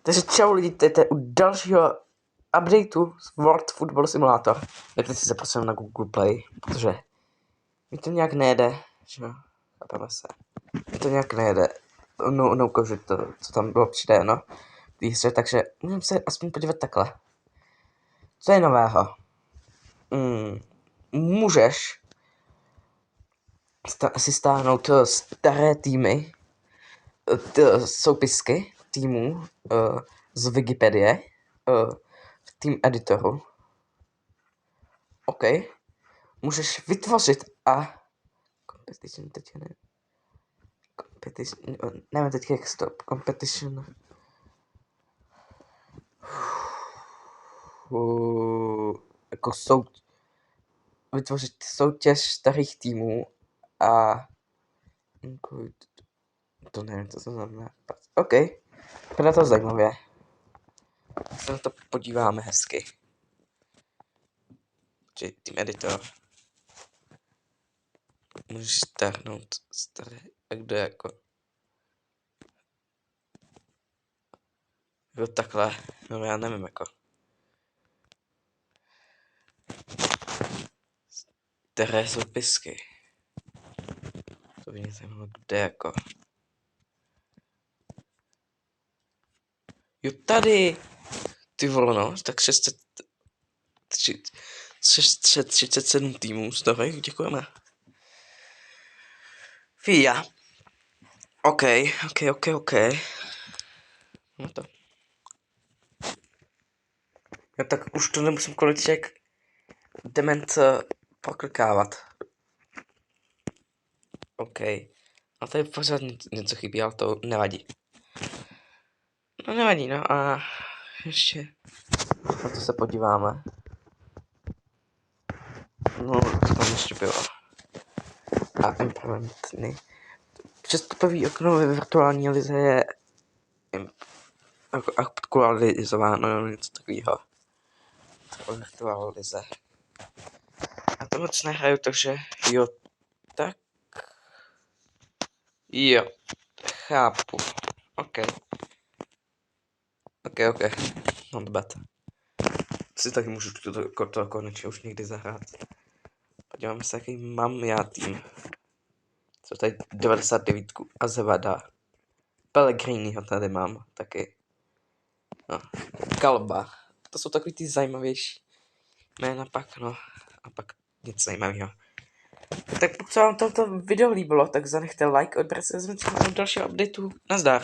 Takže čau lidi, to je u dalšího updateu z World Football Simulator. Dejte si se prosím na Google Play, protože mi to nějak nejde, že jo, chápeme se. Mi to nějak nejde, neukážu to, co tam bylo přidéno v hře, takže můžeme se aspoň podívat takhle. Co je nového? Můžeš si stáhnout staré týmy, soupisky týmů z Wikipedie v Team Editoru. OK. Můžeš vytvořit a competition, teď ne. Competition, nevím teď jak stop. Competition. Jako vytvořit soutěž starých týmů a to nevím, co to znamená. OK. Vypadá to zajímavě. Se na to podíváme hezky. Team Editor. Můžeš stáhnout staré, a kdo jako takhle, no já nevím jako. Staré soupisky. To mě zajímalo, kde jako. Jo, tady! Ty vole, no, tak 637 týmů z toho, děkujeme. Fia. OK. No to. No tak už to nemusím količek dement proklikávat. OK. A tady pořád něco chybí, ale to nevadí. No nevadí, no a ještě na to se podíváme. No, co tam ještě bylo. A implementny. Přestupový okno ve virtuální lize je aktualizováno, nebo něco takového. To virtuální lize. A to moc nehraju, takže jo, tak. Jo, chápu. OK. Not bad. Si taky můžu to konečně už někdy zahrát. Podíváme se, jaký mám já tým. Co tady 99 a Zevada. Pellegriniho tady mám taky. No. Kalba. To jsou takový ty zajímavější jména pak, no. A pak nic zajímavého. Tak pokud se vám toto video líbilo, tak zanechte like, odberte se do dalšího updateu. Nazdar.